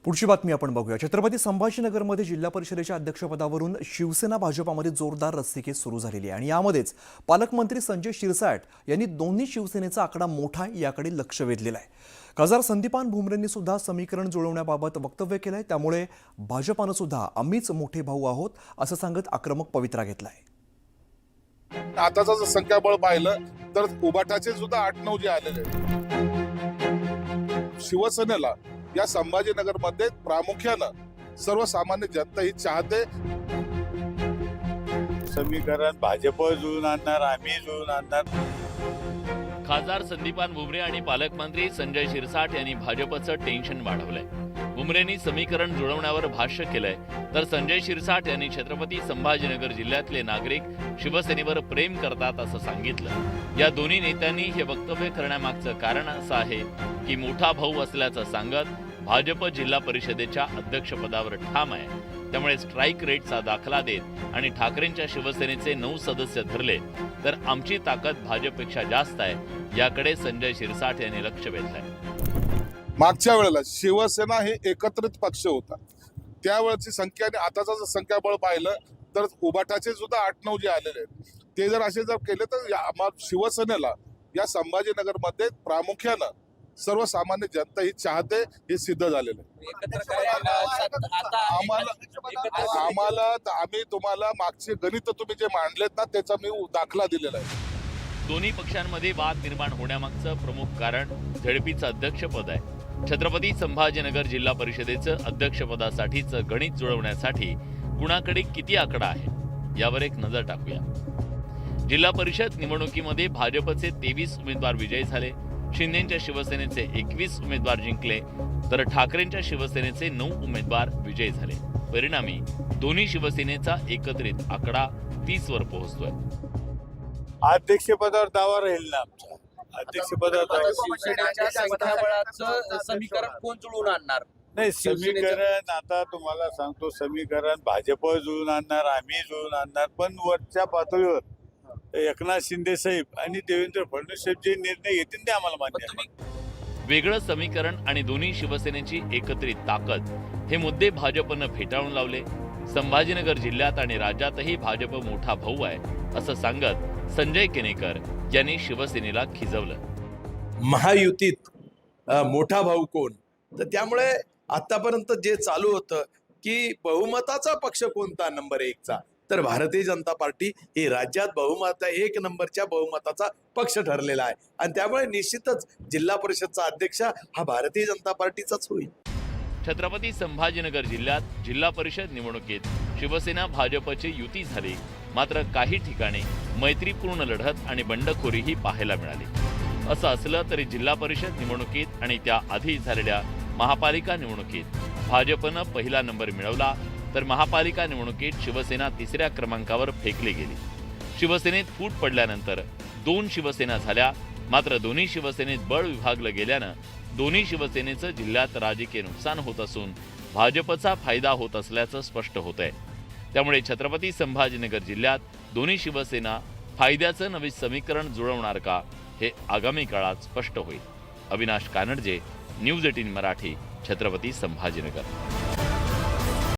पुढची बातमी आपण बघूया। छत्रपती संभाजीनगरमध्ये जिल्हा परिषदेच्या अध्यक्षपदावरून शिवसेना भाजपामध्ये जोरदार रस्सीखेच सुरू झालेली आहे आणि यामध्येच पालकमंत्री संजय शिरसाट यांनी दोन्ही शिवसेनेचा आकडा मोठा याकडे लक्ष वेधलेलं आहे। खासदार संदीपान भुमरेंनी सुद्धा समीकरण जुळवण्याबाबत वक्तव्य केलंय, त्यामुळे भाजपानं सुद्धा आम्हीच मोठे भाऊ आहोत असं सांगत आक्रमक पवित्रा घेतलाय। आताचं जर संख्याबळ पाहिलं तर उबाटाचे सुद्धा 8-9 जे आलेले आहेत। शिवसेनेला या संभाजीनगर मध्ये प्रामुख्यानं सर्वसामान्य जनता ही चाहते। समीकरण भाजप जुळून आणणार, आम्ही जुळून आणणार। खासदार संदीपान भुमरे आणि पालकमंत्री संजय शिरसाट यांनी भाजपचं टेन्शन वाढवलंय। भुमरेंनी समीकरण जुळवण्यावर भाष्य केलंय, तर संजय शिरसाट यांनी छत्रपती संभाजीनगर जिल्ह्यातले नागरिक शिवसेनेवर प्रेम करतात असं सांगितलं। या दोन्ही नेत्यांनी हे वक्तव्य करण्यामागचं कारण असं आहे की मोठा भाऊ असल्याचं सांगत भाजप जिल्हा परिषदेच्या अध्यक्षपदावर ठाम आहे, त्यामुळे स्ट्राईक रेटचा दाखला देत आणि ठाकरेंच्या शिवसेनेचे 9 सदस्य धरले तर आमची ताकद भाजपपेक्षा जास्त आहे, याकडे संजय शिरसाट यांनी लक्ष वेधलंय। मागच्या वेळेला शिवसेना हे एकत्रित पक्ष होता, त्यावेळेची संख्या आणि आताचं जर संख्याबळ पाहिलं तर उबाटाचे सुद्धा 8-9 जे आलेले आहेत, ते जर असे जर केले तर शिवसेनेला या संभाजीनगर मध्ये प्रामुख्यानं सर्वसामान्य जनता ही चाहते, हे सिद्ध झालेलं आहे। आम्ही तुम्हाला मागचे गणित तुम्ही जे मांडलेत ना, त्याचा मी दाखला दिलेला आहे। दोन्ही पक्षांमध्ये वाद निर्माण होण्यामागचं प्रमुख कारण झडपीचं अध्यक्षपद आहे। छत्रपती संभाजीनगर जिल्हा परिषदेचं अध्यक्षपदासाठीचं गणित जुळवण्यासाठी कुणाकडे किती आकडा आहे यावर एक नजर टाकूया। जिल्हा परिषद निवडणुकीमध्ये भाजपचे 23 उमेदवार विजयी झाले, शिंदेच्या शिवसेनेचे 21 उमेदवार जिंकले, तर ठाकरेंच्या शिवसेनेचे 9 उमेदवार विजयी झाले। परिणामी दोन्ही शिवसेनेचा एकत्रित आकडा 30 वर पोहोचतोय। अध्यक्षपदावर दावा राहील ना आमचा। अध्यक्षपदावर शिवसेनेच्या संख्याबळाचं समीकरण कोण जुळवून आणणार? नाही, समीकरण आता तुम्हाला सांगतो, समीकरण भाजप जुळून आणणार, आम्ही जुळून आणणार, पण वरच्या पातळीवर एकनाथ शिंदे साहेब आणि देवेंद्र फडणवीस साहेब जे निर्णय घेतील ते आम्हाला मान्य आहे। वेगळं समीकरण आणि दोन्ही शिवसेनेची एकत्रित ताकद हे मुद्दे भाजपनं फेटाळून लावले। संभाजीनगर जिल्ह्यात आणि राज्यातही भाजप मोठा भाऊ आहे असं सांगत संजय केनेकर यांनी शिवसेनेला खिजवलं। महायुतीत मोठा भाऊ कोण? तर त्यामुळे आतापर्यंत जे चालू होतं की बहुमताचा पक्ष कोणता नंबर 1 चा, तर भारतीय जनता पार्टी ही राज्यात बहुमता 1 नंबरच्या बहुमताचा पक्ष ठरलेला आहे आणि त्यामुळे निश्चितच जिल्हा परिषदचा अध्यक्ष हा भारतीय जनता पार्टीचाच होईल। छत्रपती संभाजीनगर जिल्ह्यात जिल्हा परिषद निवडणुकीत शिवसेना भाजपची युती झाली, मात्र काही ठिकाणी मैत्रीपूर्ण लढत आणि बंडखोरीही पाहायला मिळाली। असं असलं तरी जिल्हा परिषद निवडणुकीत आणि त्याआधी झालेल्या महापालिका निवडणुकीत भाजपनं पहिला नंबर मिळवला, तर महापालिका निवडणुकीत शिवसेना 3ऱ्या क्रमांकावर फेकली गेली। शिवसेनेत फूट पडल्यानंतर 2 शिवसेना झाल्या, मात्र दोन्ही शिवसेनेत बळ विभागलं गेल्यानं दोन्ही शिवसेनेचं जिल्ह्यात राजकीय नुकसान होत असून भाजपचा फायदा होत असल्याचं स्पष्ट होतंय। त्यामुळे छत्रपती संभाजीनगर जिल्ह्यात दोन्ही शिवसेना फायद्याचं नवीन समीकरण जुळवणार का, हे आगामी काळात स्पष्ट होईल। अविनाश कानडजे, न्यूज 18 मराठी, छत्रपती संभाजीनगर।